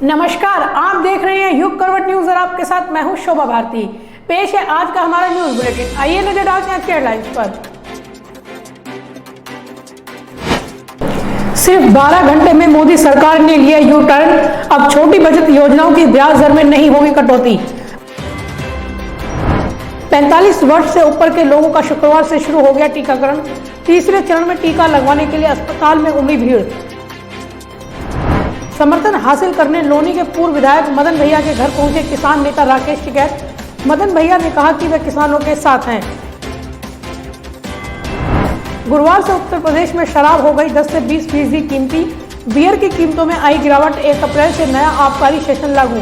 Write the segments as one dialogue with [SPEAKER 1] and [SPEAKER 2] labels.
[SPEAKER 1] नमस्कार, आप देख रहे हैं युग करवट न्यूज और आपके साथ मैं हूं शोभा भारती। पेश है आज का हमारा न्यूज बुलेटिन। आइए नजर डालते हैं आज के हेडलाइंस पर। सिर्फ 12 घंटे में मोदी सरकार ने लिया यू टर्न, अब छोटी बचत योजनाओं की ब्याज दर में नहीं होगी कटौती। 45 वर्ष से ऊपर के लोगों का शुक्रवार से शुरू हो गया टीकाकरण। तीसरे चरण में टीका लगवाने के लिए अस्पताल में उमड़ी भीड़। समर्थन हासिल करने लोनी के पूर्व विधायक मदन भैया के घर पहुंचे किसान नेता राकेश टिकैत। मदन भैया ने कहा कि वे किसानों के साथ हैं। गुरुवार से उत्तर प्रदेश में शराब हो गई 10 से 20% कीमती। बियर की कीमतों में आई गिरावट। 1 अप्रैल से नया आबकारी सेशन लागू।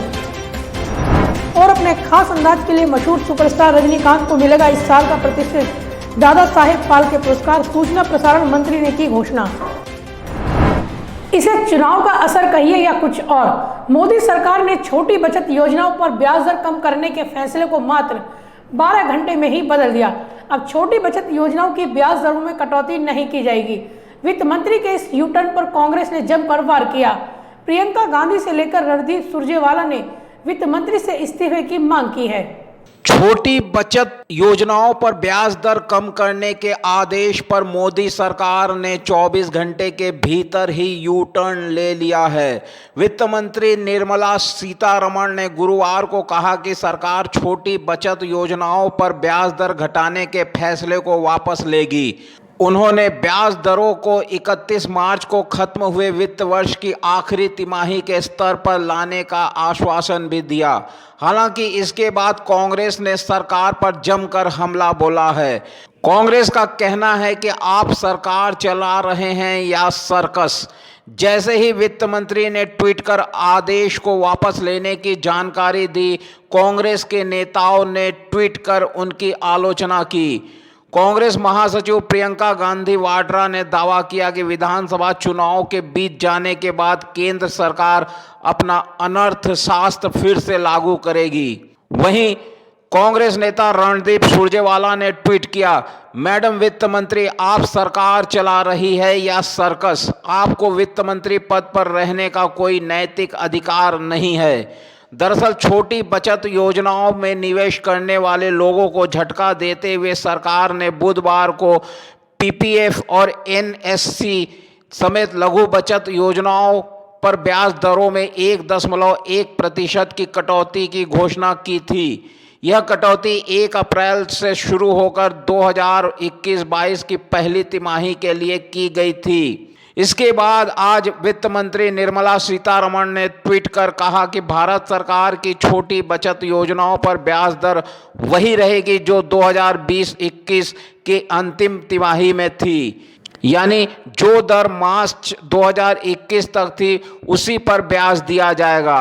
[SPEAKER 1] और अपने खास अंदाज के लिए मशहूर सुपरस्टार रजनीकांत को मिलेगा इस साल का प्रतिष्ठित दादा साहेब फाल्के पुरस्कार। सूचना प्रसारण मंत्री ने की घोषणा। इसे चुनाव का असर कहिए या कुछ और, मोदी सरकार ने छोटी बचत योजनाओं पर ब्याज दर कम करने के फैसले को मात्र 12 घंटे में ही बदल दिया। अब छोटी बचत योजनाओं की ब्याज दरों में कटौती नहीं की जाएगी। वित्त मंत्री के इस यू टर्न पर कांग्रेस ने जमकर वार किया। प्रियंका गांधी से लेकर रणदीप सुरजेवाला ने वित्त मंत्री से इस्तीफे की मांग की है।
[SPEAKER 2] छोटी बचत योजनाओं पर ब्याज दर कम करने के आदेश पर मोदी सरकार ने 24 घंटे के भीतर ही यू टर्न ले लिया है। वित्त मंत्री निर्मला सीतारमण ने गुरुवार को कहा कि सरकार छोटी बचत योजनाओं पर ब्याज दर घटाने के फैसले को वापस लेगी। उन्होंने ब्याज दरों को 31 मार्च को खत्म हुए वित्त वर्ष की आखिरी तिमाही के स्तर पर लाने का आश्वासन भी दिया। हालांकि इसके बाद कांग्रेस ने सरकार पर जमकर हमला बोला है। कांग्रेस का कहना है कि आप सरकार चला रहे हैं या सर्कस। जैसे ही वित्त मंत्री ने ट्वीट कर आदेश को वापस लेने की जानकारी दी, कांग्रेस के नेताओं ने ट्वीट कर उनकी आलोचना की। कांग्रेस महासचिव प्रियंका गांधी वाड्रा ने दावा किया कि विधानसभा चुनाव के बीत जाने के बाद केंद्र सरकार अपना अनर्थ शास्त्र फिर से लागू करेगी। वहीं कांग्रेस नेता रणदीप सुरजेवाला ने ट्वीट किया, मैडम वित्त मंत्री, आप सरकार चला रही है या सर्कस? आपको वित्त मंत्री पद पर रहने का कोई नैतिक अधिकार नहीं है। दरअसल छोटी बचत योजनाओं में निवेश करने वाले लोगों को झटका देते हुए सरकार ने बुधवार को पीपीएफ और एनएससी समेत लघु बचत योजनाओं पर ब्याज दरों में 1.1% की कटौती की घोषणा की थी। यह कटौती 1 अप्रैल से शुरू होकर 2021-22 की पहली तिमाही के लिए की गई थी। इसके बाद आज वित्त मंत्री निर्मला सीतारमण ने ट्वीट कर कहा कि भारत सरकार की छोटी बचत योजनाओं पर ब्याज दर वही रहेगी जो 2020-21 के अंतिम तिमाही में थी, यानी जो दर मार्च 2021 तक थी उसी पर ब्याज दिया जाएगा।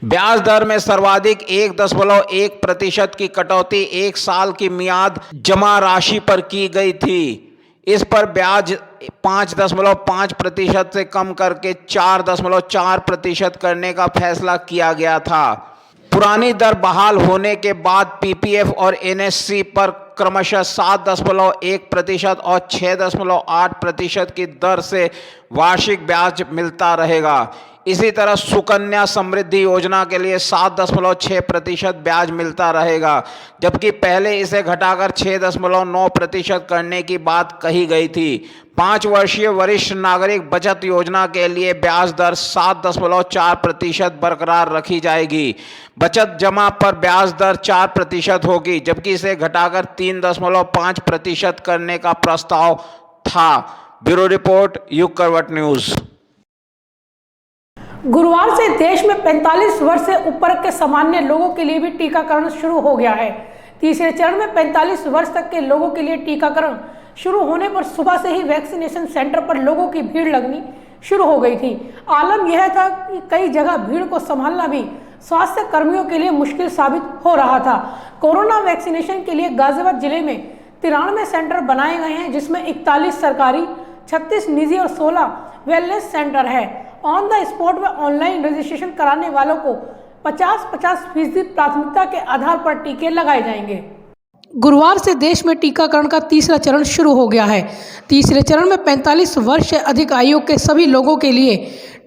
[SPEAKER 2] ब्याज दर में सर्वाधिक 1.1% की कटौती 1 साल की मियाद जमा राशि पर की गई थी। इस पर ब्याज 5.5% से कम करके 4.4% करने का फैसला किया गया था। पुरानी दर बहाल होने के बाद पीपीएफ और एनएससी पर क्रमशः 7.1% और 6.8% की दर से वार्षिक ब्याज मिलता रहेगा। इसी तरह सुकन्या समृद्धि योजना के लिए 7.6% ब्याज मिलता रहेगा, जबकि पहले इसे घटाकर 6.9% करने की बात कही गई थी। 5 वर्षीय वरिष्ठ नागरिक बचत योजना के लिए ब्याज दर 7.4% बरकरार रखी जाएगी। बचत जमा पर ब्याज दर 4% होगी, जबकि इसे घटाकर 3.5% करने का प्रस्ताव था। ब्यूरो रिपोर्ट, युग करवट न्यूज।
[SPEAKER 1] गुरुवार से देश में 45 वर्ष से ऊपर के सामान्य लोगों के लिए भी टीकाकरण शुरू हो गया है। तीसरे चरण में 45 वर्ष तक के लोगों के लिए टीकाकरण शुरू होने पर सुबह से ही वैक्सीनेशन सेंटर पर लोगों की भीड़ लगनी शुरू हो गई थी। आलम यह था कि कई जगह भीड़ को संभालना भी स्वास्थ्य कर्मियों के लिए मुश्किल साबित हो रहा था। कोरोना वैक्सीनेशन के लिए गाजियाबाद जिले में 93 सेंटर बनाए गए हैं, जिसमें 41 सरकारी, 36 निजी और 16 वेलनेस सेंटर है। ऑन द स्पॉट में ऑनलाइन रजिस्ट्रेशन कराने वालों को 50% प्राथमिकता के आधार पर टीके लगाए जाएंगे। गुरुवार से देश में टीकाकरण का तीसरा चरण शुरू हो गया है। तीसरे चरण में 45 वर्ष से अधिक आयु के सभी लोगों के लिए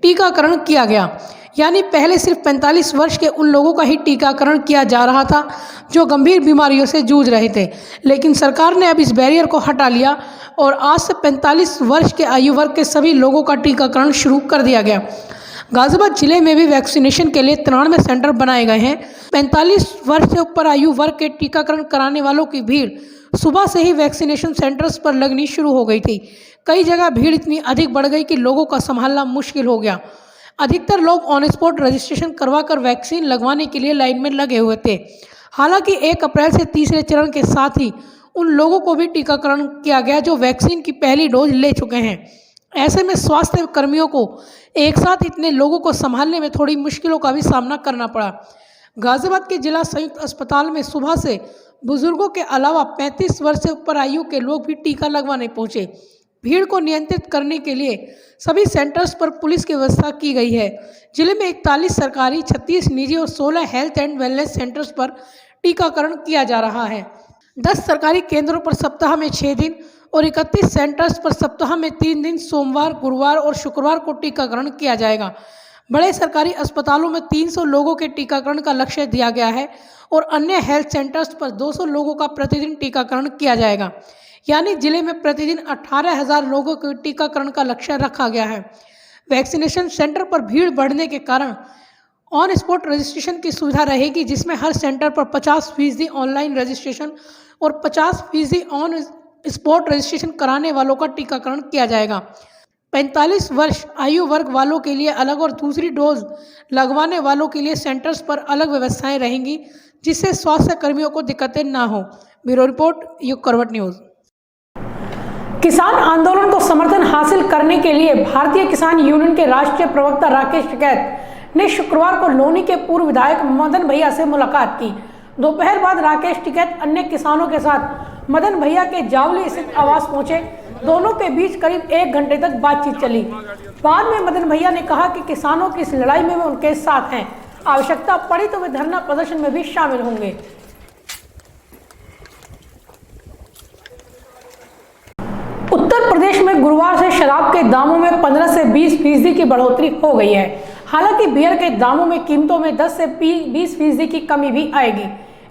[SPEAKER 1] टीकाकरण किया गया। यानी पहले सिर्फ 45 वर्ष के उन लोगों का ही टीकाकरण किया जा रहा था जो गंभीर बीमारियों से जूझ रहे थे, लेकिन सरकार ने अब इस बैरियर को हटा लिया और आज से 45 वर्ष के आयु वर्ग के सभी लोगों का टीकाकरण शुरू कर दिया गया। गाजियाबाद जिले में भी वैक्सीनेशन के लिए 93 सेंटर बनाए गए हैं। 45 वर्ष से ऊपर आयु वर्ग के टीकाकरण कराने वालों की भीड़ सुबह से ही वैक्सीनेशन सेंटर्स पर लगनी शुरू हो गई थी। कई जगह भीड़ इतनी अधिक बढ़ गई कि लोगों का संभालना मुश्किल हो गया। अधिकतर लोग ऑन स्पॉट रजिस्ट्रेशन करवाकर वैक्सीन लगवाने के लिए लाइन में लगे हुए थे। हालांकि 1 अप्रैल से तीसरे चरण के साथ ही उन लोगों को भी टीकाकरण किया गया जो वैक्सीन की पहली डोज ले चुके हैं। ऐसे में स्वास्थ्य कर्मियों को एक साथ इतने लोगों को संभालने में थोड़ी मुश्किलों का भी सामना करना पड़ा। गाजियाबाद के जिला संयुक्त अस्पताल में सुबह से बुजुर्गों के अलावा 35 वर्ष से ऊपर आयु के लोग भी टीका लगवाने पहुंचे। भीड़ को नियंत्रित करने के लिए सभी सेंटर्स पर पुलिस की व्यवस्था की गई है। जिले में 41 सरकारी, 36 निजी और 16 हेल्थ एंड वेलनेस सेंटर्स पर टीकाकरण किया जा रहा है। 10 सरकारी केंद्रों पर सप्ताह में 6 दिन और 31 सेंटर्स पर सप्ताह में 3 दिन सोमवार, गुरुवार और शुक्रवार को टीकाकरण किया जाएगा। बड़े सरकारी अस्पतालों में 300 लोगों के टीकाकरण का लक्ष्य दिया गया है और अन्य हेल्थ सेंटर्स पर 200 लोगों का प्रतिदिन टीकाकरण किया जाएगा। यानी जिले में प्रतिदिन 18,000 लोगों के टीकाकरण का लक्ष्य रखा गया है। वैक्सीनेशन सेंटर पर भीड़ बढ़ने के कारण ऑन स्पॉट रजिस्ट्रेशन की सुविधा रहेगी, जिसमें हर सेंटर पर 50% ऑनलाइन रजिस्ट्रेशन और 50% ऑन स्पॉट रजिस्ट्रेशन कराने वालों का टीकाकरण किया जाएगा। 45 वर्ष आयु वर्ग वालों के लिए अलग और दूसरी डोज लगवाने वालों के लिए सेंटर्स पर अलग व्यवस्थाएं रहेंगी, जिससे स्वास्थ्य कर्मियों को दिक्कतें ना हो। ब्यूरो रिपोर्ट, युग करवट न्यूज़। किसान आंदोलन को समर्थन हासिल करने के लिए भारतीय किसान यूनियन के राष्ट्रीय प्रवक्ता राकेश टिकैत ने शुक्रवार को लोनी के पूर्व विधायक मदन भैया से मुलाकात की। दोपहर बाद राकेश टिकैत अन्य किसानों के साथ मदन भैया के जावली स्थित आवास पहुंचे। दोनों के बीच करीब 1 घंटे तक बातचीत चली। बाद में मदन भैया ने कहा कि किसानों की इस लड़ाई में वे उनके साथ हैं। आवश्यकता पड़ी तो वे धरना प्रदर्शन में भी शामिल होंगे। उत्तर प्रदेश में गुरुवार से शराब के दामों में 15 से 20% की बढ़ोतरी हो गई है। हालांकि बियर के दामों में कीमतों में 10 से 20% की कमी भी आएगी।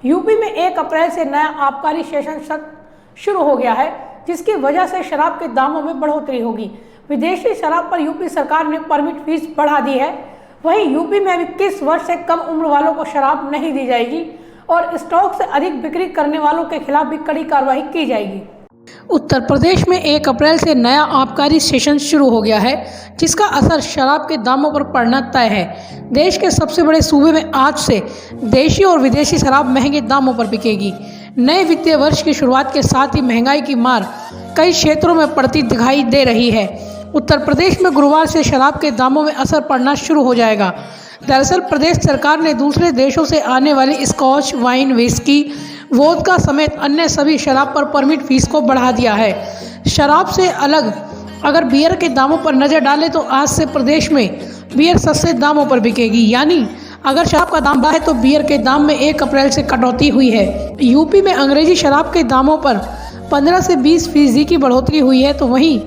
[SPEAKER 1] यूपी में 1 अप्रैल से नया आबकारी सेशन सत्र शुरू हो गया है, जिसकी वजह से शराब के दामों में बढ़ोतरी होगी। विदेशी शराब पर यूपी सरकार ने परमिट फीस बढ़ा दी है। वहीं यूपी में 21 वर्ष से कम उम्र वालों को शराब नहीं दी जाएगी और स्टॉक से अधिक बिक्री करने वालों के खिलाफ भी कड़ी कार्रवाई की जाएगी। उत्तर प्रदेश में 1 अप्रैल से नया आबकारी सेशन शुरू हो गया है, जिसका असर शराब के दामों पर पड़ना तय है। देश के सबसे बड़े सूबे में आज से देशी और विदेशी शराब महंगे दामों पर बिकेगी। नए वित्तीय वर्ष की शुरुआत के साथ ही महंगाई की मार कई क्षेत्रों में पड़ती दिखाई दे रही है। उत्तर प्रदेश में गुरुवार से शराब के दामों में असर पड़ना शुरू हो जाएगा। दरअसल प्रदेश सरकार ने दूसरे देशों से आने वाली स्कॉच, वाइन, विस्की, वोदका समेत अन्य सभी शराब पर परमिट फीस को बढ़ा दिया है। शराब से अलग अगर बियर के दामों पर नजर डालें तो आज से प्रदेश में बियर सस्ते दामों पर बिकेगी। यानी अगर शराब का दाम बढ़ा है तो बियर के दाम में 1 अप्रैल से कटौती हुई है। यूपी में अंग्रेजी शराब के दामों पर 15 से 20% की बढ़ोतरी हुई है, तो वहीं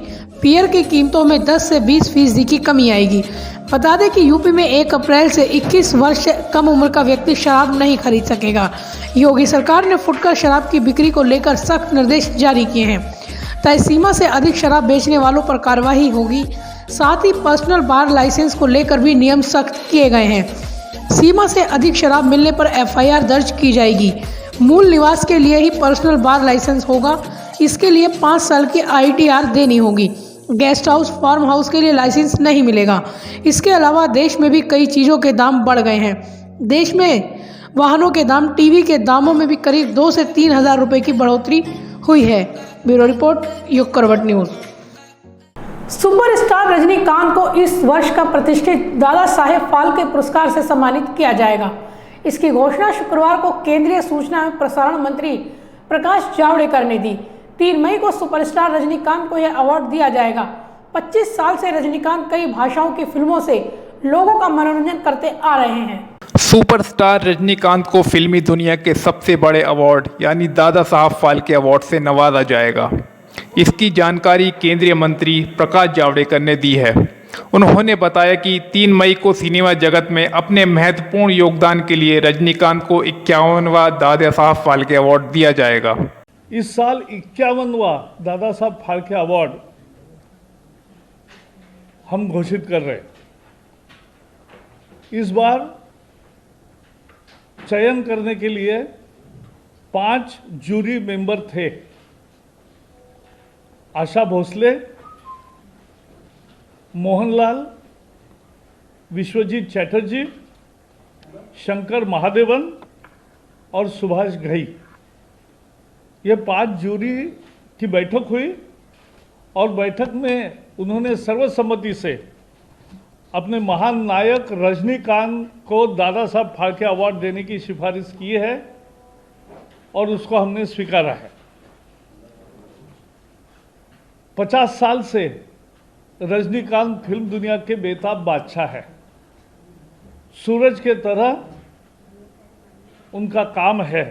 [SPEAKER 1] बियर की कीमतों में 10 से 20% की कमी आएगी। बता दें कि यूपी में 1 अप्रैल से 21 वर्ष से कम उम्र का व्यक्ति शराब नहीं खरीद सकेगा। योगी सरकार ने फुटकर शराब की बिक्री को लेकर सख्त निर्देश जारी किए हैं। तय सीमा से अधिक शराब बेचने वालों पर कार्रवाई होगी। साथ ही पर्सनल बार लाइसेंस को लेकर भी नियम सख्त किए गए हैं। सीमा से अधिक शराब मिलने पर FIR दर्ज की जाएगी। मूल निवास के लिए ही पर्सनल बार लाइसेंस होगा। इसके लिए 5 साल की ITR देनी होगी। गेस्ट हाउस, फार्म हाउस के लिए लाइसेंस नहीं मिलेगा। इसके अलावा देश में भी कई चीज़ों के दाम बढ़ गए हैं। देश में वाहनों के दाम, टीवी के दामों में भी करीब 2 से 3 हज़ार रुपये की बढ़ोतरी हुई है। ब्यूरो रिपोर्ट, युग करवट न्यूज़। सुपरस्टार रजनीकांत को इस वर्ष का प्रतिष्ठित दादा साहेब फाल्के पुरस्कार से सम्मानित किया जाएगा। इसकी घोषणा शुक्रवार को केंद्रीय सूचना एवं प्रसारण मंत्री प्रकाश जावड़ेकर ने दी। 3 मई को सुपरस्टार रजनीकांत को यह अवार्ड दिया जाएगा। 25 साल से रजनीकांत कई भाषाओं की फिल्मों से लोगों का मनोरंजन करते आ रहे हैं।
[SPEAKER 3] सुपरस्टार रजनीकांत को फिल्मी दुनिया के सबसे बड़े अवार्ड यानी दादा साहब फाल्के अवार्ड से नवाजा जाएगा। इसकी जानकारी केंद्रीय मंत्री प्रकाश जावड़ेकर ने दी है। उन्होंने बताया कि 3 मई को सिनेमा जगत में अपने महत्वपूर्ण योगदान के लिए रजनीकांत को 51वां दादा साहब फाल्के अवार्ड दिया जाएगा।
[SPEAKER 4] इस साल 51वां दादा साहब फाल्के अवार्ड हम घोषित कर रहे हैं। इस बार चयन करने के लिए 5 जूरी मेंबर थे। आशा भोसले, मोहनलाल, विश्वजीत चैटर्जी, शंकर महादेवन और सुभाष घई। ये 5 जूरी की बैठक हुई और बैठक में उन्होंने सर्वसम्मति से अपने महान नायक रजनीकांत को दादा साहब फाल्के अवार्ड देने की सिफारिश की है और उसको हमने स्वीकारा है। 50 साल से रजनीकांत फिल्म दुनिया के बेताब बादशाह है। सूरज के तरह उनका काम है।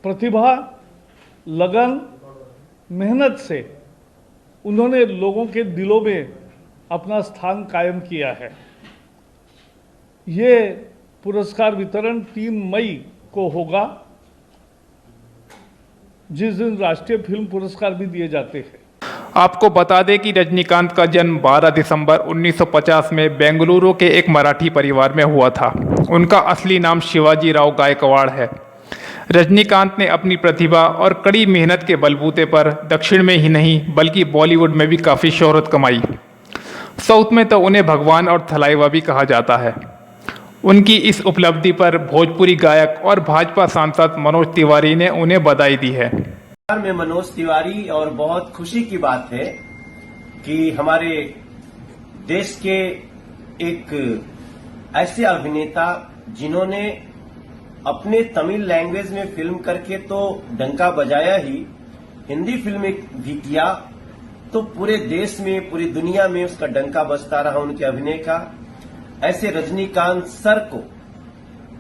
[SPEAKER 4] प्रतिभा, लगन, मेहनत से उन्होंने लोगों के दिलों में अपना स्थान कायम किया है। ये पुरस्कार वितरण 3 मई को होगा, जिस दिन राष्ट्रीय फिल्म पुरस्कार भी दिए जाते हैं।
[SPEAKER 3] आपको बता दें कि रजनीकांत का जन्म 12 दिसंबर 1950 में बेंगलुरु के एक मराठी परिवार में हुआ था। उनका असली नाम शिवाजी राव गायकवाड़ है। रजनीकांत ने अपनी प्रतिभा और कड़ी मेहनत के बलबूते पर दक्षिण में ही नहीं बल्कि बॉलीवुड में भी काफ़ी शोहरत कमाई। साउथ में तो उन्हें भगवान और थलाइवा भी कहा जाता है। उनकी इस उपलब्धि पर भोजपुरी गायक और भाजपा सांसद मनोज तिवारी ने उन्हें बधाई दी है।
[SPEAKER 5] में मनोज तिवारी, और बहुत खुशी की बात है कि हमारे देश के एक ऐसे अभिनेता जिन्होंने अपने तमिल लैंग्वेज में फिल्म करके तो डंका बजाया ही, हिंदी फिल्म भी किया तो पूरे देश में, पूरी दुनिया में उसका डंका बजता रहा उनके अभिनय का। ऐसे रजनीकांत सर को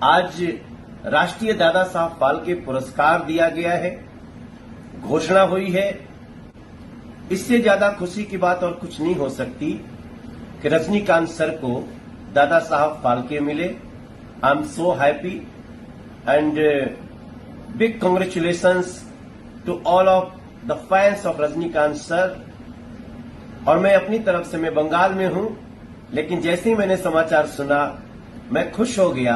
[SPEAKER 5] आज राष्ट्रीय दादा साहब फाल्के पुरस्कार दिया गया है, घोषणा हुई है। इससे ज्यादा खुशी की बात और कुछ नहीं हो सकती कि रजनीकांत सर को दादा साहब फाल्के मिले। I am so happy and big congratulations to all of the fans of Rajinikanth sir. और मैं अपनी तरफ से, मैं बंगाल में हूं, लेकिन जैसे ही मैंने समाचार सुना मैं खुश हो गया।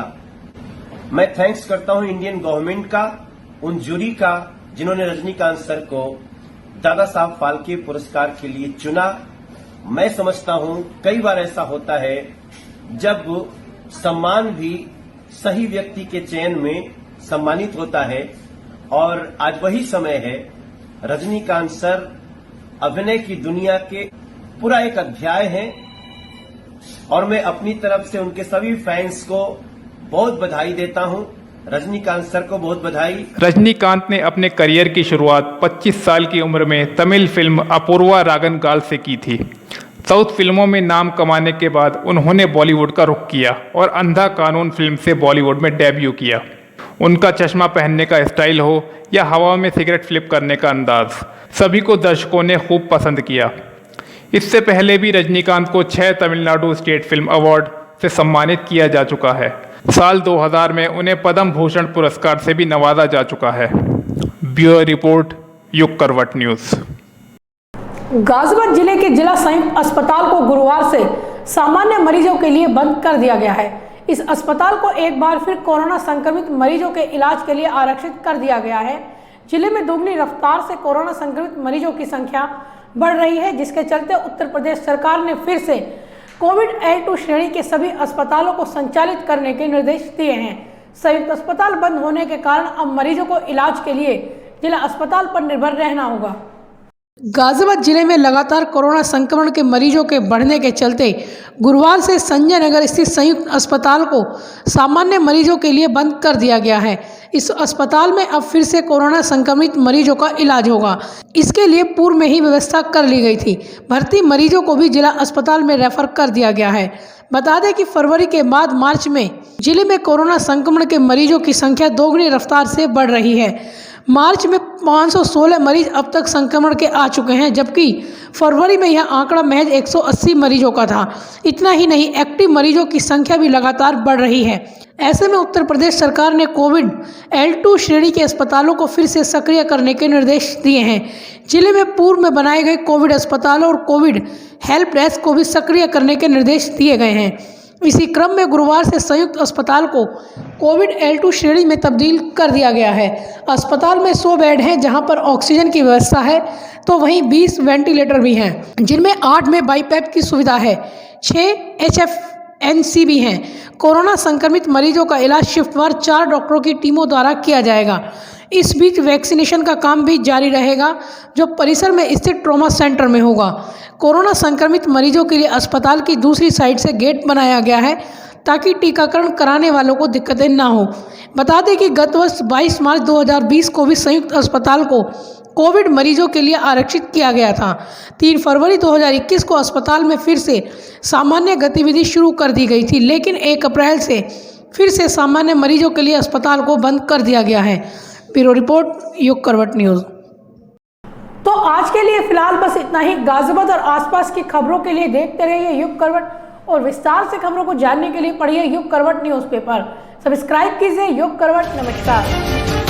[SPEAKER 5] मैं थैंक्स करता हूं इंडियन गवर्नमेंट का, उन जूरी का जिन्होंने रजनीकांत सर को दादा साहब फाल्के पुरस्कार के लिए चुना। मैं समझता हूं कई बार ऐसा होता है जब सम्मान भी सही व्यक्ति के चयन में सम्मानित होता है, और आज वही समय है। रजनीकांत सर अभिनय की दुनिया के पूरा एक अध्याय है और मैं अपनी तरफ से उनके सभी फैंस को बहुत बधाई देता हूं। रजनीकांत सर को बहुत बधाई।
[SPEAKER 3] रजनीकांत ने अपने करियर की शुरुआत 25 साल की उम्र में तमिल फिल्म अपूर्वा रागनगाल से की थी। साउथ फिल्मों में नाम कमाने के बाद उन्होंने बॉलीवुड का रुख किया और अंधा कानून फिल्म से बॉलीवुड में डेब्यू किया। उनका चश्मा पहनने का स्टाइल हो या हवा में सिगरेट फ्लिप करने का अंदाज, सभी को दर्शकों ने खूब पसंद किया। इससे पहले भी रजनीकांत को 6 तमिलनाडु स्टेट फिल्म अवार्ड से सम्मानित किया जा चुका है। साल 2000 में उन्हें पद्म भूषण पुरस्कार से भी नवाजा जा चुका है। ब्यूरो रिपोर्ट, युग करवट न्यूज़।
[SPEAKER 1] गाजियाबाद जिले के जिला संयुक्त अस्पताल को गुरुवार से सामान्य मरीजों के लिए बंद कर दिया गया है। इस अस्पताल को एक बार फिर कोरोना संक्रमित मरीजों के इलाज के लिए आरक्षित कर दिया गया है। जिले में दोगुनी रफ्तार से कोरोना संक्रमित मरीजों की संख्या बढ़ रही है, जिसके चलते उत्तर प्रदेश सरकार ने फिर से कोविड L2 श्रेणी के सभी अस्पतालों को संचालित करने के निर्देश दिए हैं। संयुक्त अस्पताल बंद होने के कारण अब मरीजों को इलाज के लिए जिला अस्पताल पर निर्भर रहना होगा। गाजियाबाद जिले में लगातार कोरोना संक्रमण के मरीजों के बढ़ने के चलते गुरुवार से संजय नगर स्थित संयुक्त अस्पताल को सामान्य मरीजों के लिए बंद कर दिया गया है। इस अस्पताल में अब फिर से कोरोना संक्रमित मरीजों का इलाज होगा। इसके लिए पूर्व में ही व्यवस्था कर ली गई थी। भर्ती मरीजों को भी जिला अस्पताल में रेफर कर दिया गया है। बता दें कि फरवरी के बाद मार्च में जिले में कोरोना संक्रमण के मरीजों की संख्या दोगुनी रफ्तार से बढ़ रही है। मार्च में 516 मरीज अब तक संक्रमण के आ चुके हैं, जबकि फरवरी में यह आंकड़ा महज 180 मरीजों का था। इतना ही नहीं, एक्टिव मरीजों की संख्या भी लगातार बढ़ रही है। ऐसे में उत्तर प्रदेश सरकार ने कोविड L2 श्रेणी के अस्पतालों को फिर से सक्रिय करने के निर्देश दिए हैं। जिले में पूर्व में बनाए गए कोविड अस्पतालों और कोविड हेल्प डेस्क को भी सक्रिय करने के निर्देश दिए गए हैं। इसी क्रम में गुरुवार से संयुक्त अस्पताल को कोविड L2 श्रेणी में तब्दील कर दिया गया है। अस्पताल में 100 बेड हैं, जहां पर ऑक्सीजन की व्यवस्था है, तो वहीं 20 वेंटिलेटर भी हैं, जिनमें 8 में बाईपैप की सुविधा है, 6 HFNC भी हैं। कोरोना संक्रमित मरीजों का इलाज शिफ्टवार 4 डॉक्टरों की टीमों द्वारा किया जाएगा। इस बीच वैक्सीनेशन का काम भी जारी रहेगा, जो परिसर में स्थित ट्रॉमा सेंटर में होगा। कोरोना संक्रमित मरीजों के लिए अस्पताल की दूसरी साइड से गेट बनाया गया है, ताकि टीकाकरण कराने वालों को दिक्कतें ना हो। बता दें कि गत वर्ष 22 मार्च 2020 को भी संयुक्त अस्पताल को कोविड मरीजों के लिए आरक्षित किया गया था। 3 फरवरी 2021 को अस्पताल में फिर से सामान्य गतिविधि शुरू कर दी गई थी, लेकिन 1 अप्रैल से फिर से सामान्य मरीजों के लिए अस्पताल को बंद कर दिया गया है। ब्यूरो रिपोर्ट, युग करवट न्यूज़। तो आज के लिए फिलहाल बस इतना ही। गाजियाबाद और आसपास की खबरों के लिए देखते रहिए युग करवट, और विस्तार से खबरों को जानने के लिए पढ़िए युग करवट न्यूज़पेपर। सब्सक्राइब कीजिए युग करवट। नमस्कार।